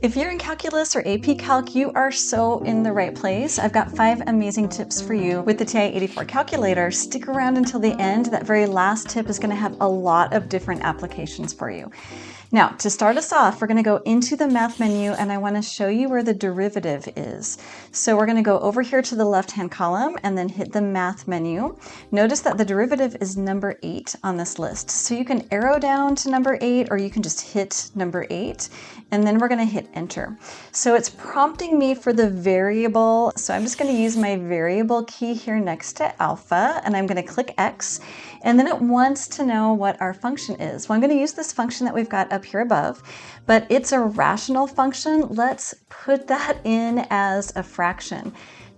If you're in calculus or AP Calc, you are so in the right place. I've got 5 amazing tips for you with the TI84 calculator. Stick around until the end. That very last tip is going to have a lot of different applications for you. Now, to start us off, we're going to go into the math menu and I want to show you where the derivative is. So we're going to go over here to the left-hand column and then hit the math menu. Notice that the derivative is number 8 on this list. So you can arrow down to number 8 or you can just hit number 8 and then we're going to hit enter. So it's prompting me for the variable. So I'm just going to use my variable key here next to alpha and I'm going to click X and then it wants to know what our function is. Well, I'm going to use this function that we've got up here above, but it's a rational function. Let's put that in as a fraction.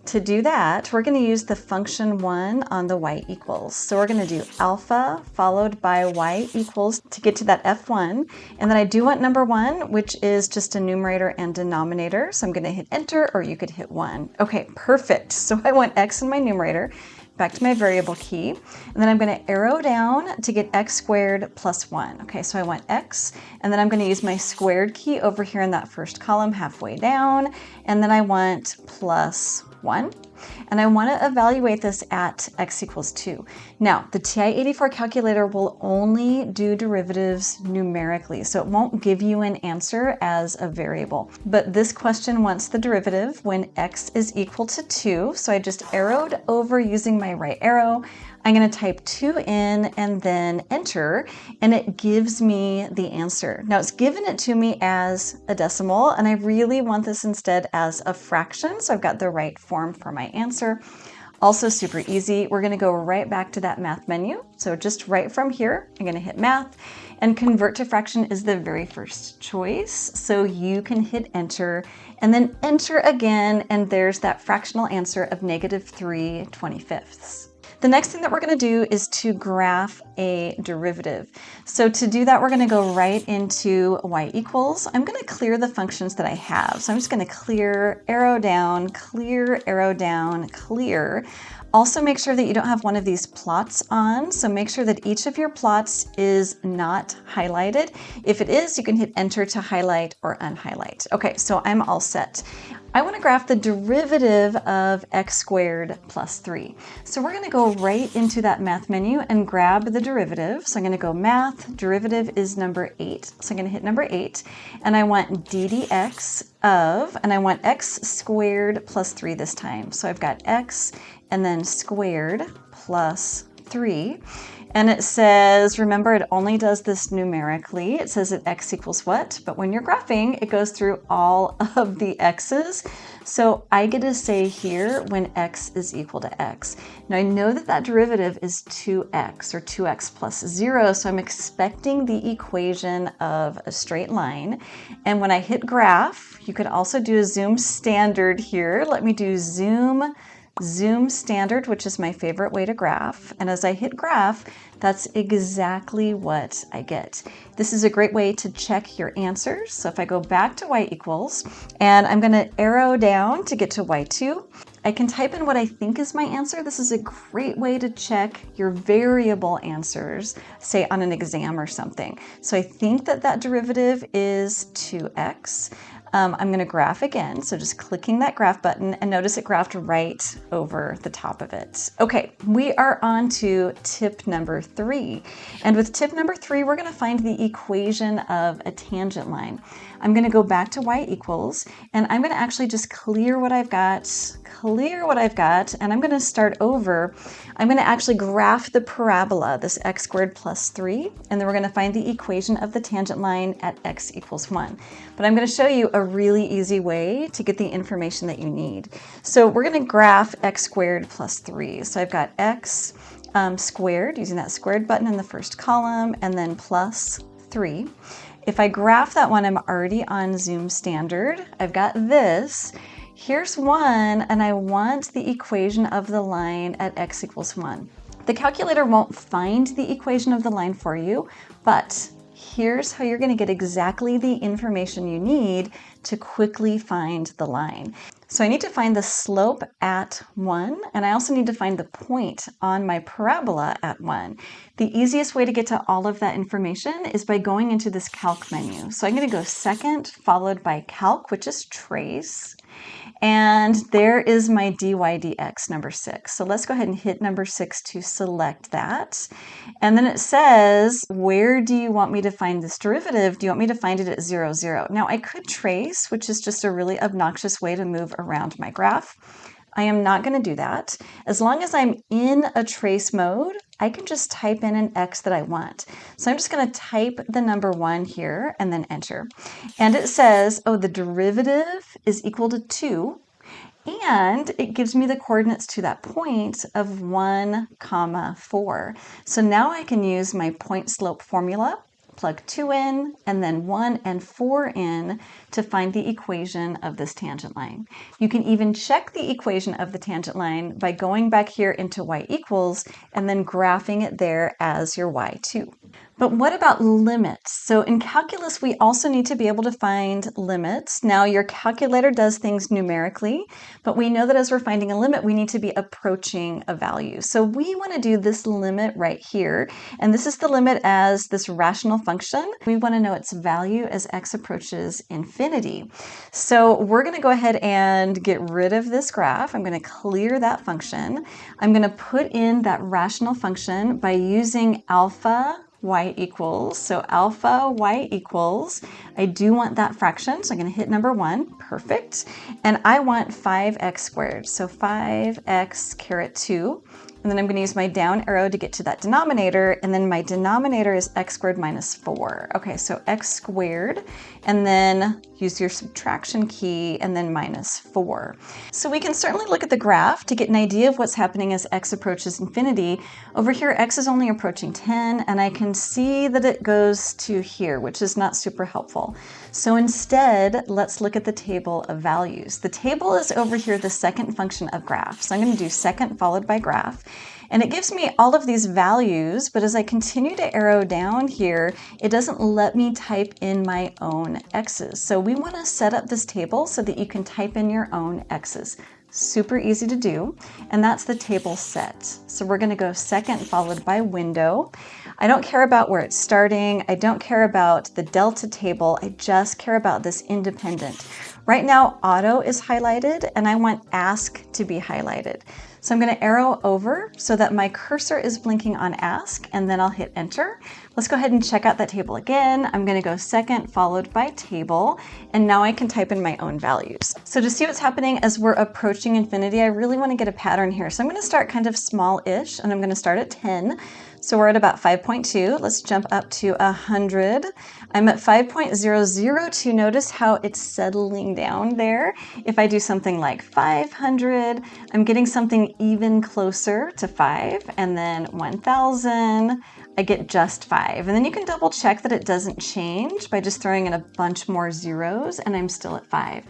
To do that, we're going to use the function 1 on the y equals. So we're going to do alpha followed by y equals to get to that f1. And then I do want number 1, which is just a numerator and denominator. So I'm going to hit enter, or you could hit 1. Okay, perfect. So I want x in my numerator. Back to my variable key, and then I'm going to arrow down to get x squared plus 1. Okay, so I want x, and then I'm going to use my squared key over here in that first column halfway down, and then I want plus 1. And I want to evaluate this at x equals 2. Now, the TI84 calculator will only do derivatives numerically, so it won't give you an answer as a variable. But this question wants the derivative when x is equal to 2, so I just arrowed over using my right arrow. I'm going to type 2 in and then enter, and it gives me the answer. Now it's given it to me as a decimal, and I really want this instead as a fraction, so I've got the right form for my answer. Also super easy. We're going to go right back to that math menu. So just right from here, I'm going to hit math, and convert to fraction is the very first choice. So you can hit enter and then enter again, and there's that fractional answer of -3/25. The next thing that we're going to do is to graph a derivative. So to do that, we're going to go right into y equals. I'm going to clear the functions that I have. So I'm just going to clear, arrow down, clear, arrow down, clear. Also make sure that you don't have one of these plots on. So make sure that each of your plots is not highlighted. If it is, you can hit enter to highlight or unhighlight. Okay, so I'm all set. I want to graph the derivative of x squared plus 3. So we're going to go right into that math menu and grab the derivative. So I'm going to go math, derivative is number 8. So I'm going to hit number 8, and I want d dx of, and I want x squared plus 3 this time. So I've got x and then squared plus 3. And it says, remember, it only does this numerically. It says that x equals what? But when you're graphing, it goes through all of the x's. So I get to say here when x is equal to x. Now I know that that derivative is 2x or 2x plus 0. So I'm expecting the equation of a straight line. And when I hit graph, you could also do a zoom standard here. Let me do zoom standard, which is my favorite way to graph. And as I hit graph, that's exactly what I get. This is a great way to check your answers. So if I go back to y equals, and I'm going to arrow down to get to y2, I can type in what I think is my answer. This is a great way to check your variable answers, say on an exam or something. So I think that that derivative is 2x. I'm going to graph again, so just clicking that graph button, and notice it graphed right over the top of it. Okay, we are on to tip number 3. And with tip number 3, we're going to find the equation of a tangent line. I'm going to go back to y equals, and I'm going to actually just clear what I've got, and I'm going to start over. I'm going to actually graph the parabola, this x squared plus 3, and then we're going to find the equation of the tangent line at x equals 1. But I'm going to show you a really easy way to get the information that you need. So we're going to graph x squared plus 3. So I've got x squared, using that squared button in the first column, and then plus 3. If I graph that one, I'm already on zoom standard. I've got this. Here's 1, and I want the equation of the line at x equals 1. The calculator won't find the equation of the line for you, but here's how you're going to get exactly the information you need to quickly find the line. So I need to find the slope at 1, and I also need to find the point on my parabola at 1. The easiest way to get to all of that information is by going into this Calc menu. So I'm going to go second, followed by Calc, which is trace. And there is my dy dx, number 6. So let's go ahead and hit number 6 to select that. And then it says, where do you want me to find this derivative? Do you want me to find it at 0, 0? Now I could trace, which is just a really obnoxious way to move around my graph. I am not going to do that. As long as I'm in a trace mode, I can just type in an x that I want. So I'm just going to type the number 1 here and then enter. And it says, oh, the derivative is equal to 2. And it gives me the coordinates to that point of 1, 4. So now I can use my point slope formula, plug 2 in, and then 1 and 4 in to find the equation of this tangent line. You can even check the equation of the tangent line by going back here into y equals and then graphing it there as your y2. But what about limits? So in calculus, we also need to be able to find limits. Now your calculator does things numerically, but we know that as we're finding a limit, we need to be approaching a value. So we want to do this limit right here. And this is the limit as this rational function. We want to know its value as x approaches infinity. So we're going to go ahead and get rid of this graph. I'm going to clear that function. I'm going to put in that rational function by using alpha y equals. So alpha y equals, I do want that fraction, so I'm going to hit number 1, perfect. And I want 5x squared, so 5x caret 2. And then I'm going to use my down arrow to get to that denominator, and then my denominator is x squared minus 4. Okay, so x squared, and then use your subtraction key, and then minus 4. So we can certainly look at the graph to get an idea of what's happening as x approaches infinity. Over here, x is only approaching 10, and I can see that it goes to here, which is not super helpful. So instead, let's look at the table of values. The table is over here, the second function of graph. So I'm going to do second followed by graph. And it gives me all of these values, but as I continue to arrow down here, it doesn't let me type in my own x's. So we want to set up this table so that you can type in your own x's. Super easy to do, and that's the table set. So we're going to go second followed by window. I don't care about where it's starting. I don't care about the delta table. I just care about this independent. Right now, auto is highlighted, and I want ask to be highlighted. So I'm going to arrow over so that my cursor is blinking on ask, and then I'll hit enter. Let's go ahead and check out that table again. I'm going to go second followed by table, and now I can type in my own values. So to see what's happening as we're approaching infinity, I really want to get a pattern here. So I'm going to start kind of small-ish, and I'm going to start at 10. So we're at about 5.2. Let's jump up to 100. I'm at 5.002. Notice how it's settling down there. If I do something like 500, I'm getting something even closer to 5. And then 1,000, I get just 5. And then you can double check that it doesn't change by just throwing in a bunch more zeros, and I'm still at 5.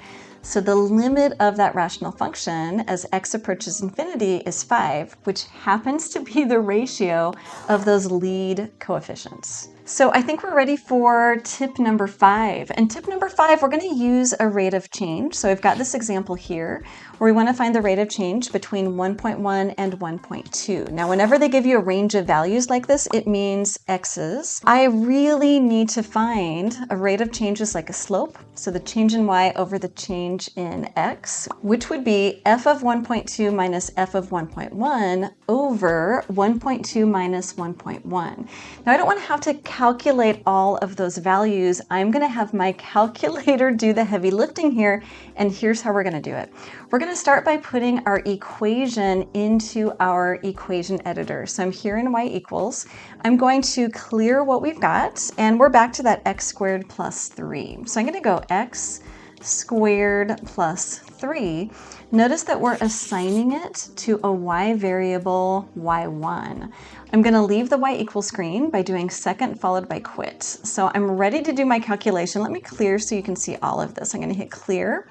So the limit of that rational function as x approaches infinity is 5, which happens to be the ratio of those lead coefficients. So I think we're ready for tip number 5. And tip number 5, we're going to use a rate of change. So I've got this example here where we want to find the rate of change between 1.1 and 1.2. Now, whenever they give you a range of values like this, it means x's. I really need to find a rate of change is like a slope. So the change in y over the change in x, which would be f of 1.2 minus f of 1.1 over 1.2 minus 1.1. Now, I don't want to have to calculate all of those values. I'm going to have my calculator do the heavy lifting here, and here's how we're going to do it. We're going to start by putting our equation into our equation editor. So I'm here in y equals. I'm going to clear what we've got, and we're back to that x squared plus 3. So I'm going to go x squared plus 3. Notice that we're assigning it to a y variable y1. I'm going to leave the y equals screen by doing second followed by quit. So I'm ready to do my calculation. Let me clear so you can see all of this. I'm going to hit clear,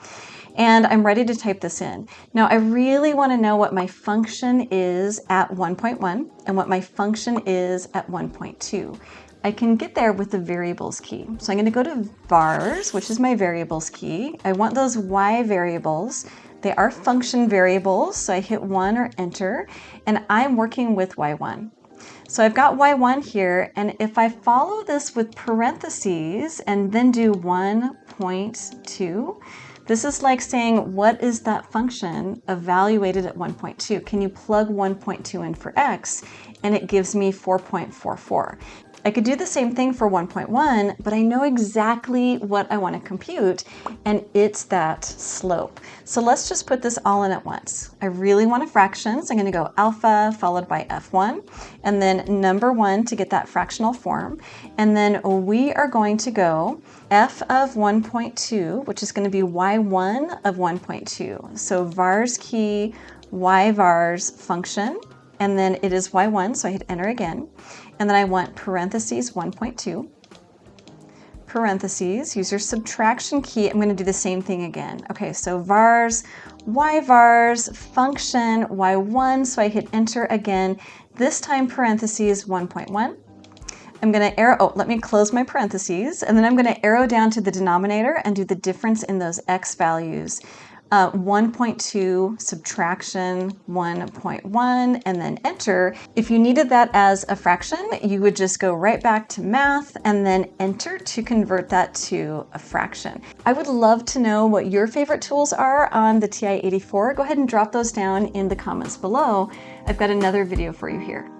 and I'm ready to type this in. Now I really want to know what my function is at 1.1 and what my function is at 1.2. I can get there with the variables key. So I'm going to go to vars, which is my variables key. I want those y variables. They are function variables, so I hit 1 or enter, and I'm working with y1. So I've got y1 here, and if I follow this with parentheses and then do 1.2, this is like saying, what is that function evaluated at 1.2? Can you plug 1.2 in for x? And it gives me 4.44. I could do the same thing for 1.1, but I know exactly what I want to compute, and it's that slope. So let's just put this all in at once. I really want a fraction, so I'm going to go alpha followed by f1, and then number 1 to get that fractional form. And then we are going to go f of 1.2, which is going to be y1 of 1.2. So vars key, y vars function, and then it is y1, so I hit enter again. And then I want parentheses 1.2, parentheses, use your subtraction key. I'm going to do the same thing again. Okay, so vars, y vars, function, y1, so I hit enter again. This time parentheses 1.1. I'm going to arrow, oh, let me close my parentheses, and then I'm going to arrow down to the denominator and do the difference in those x values. 1.2 subtraction 1.1 and then enter. If you needed that as a fraction, you would just go right back to math and then enter to convert that to a fraction. I would love to know what your favorite tools are on the TI-84. Go ahead and drop those down in the comments below. I've got another video for you here.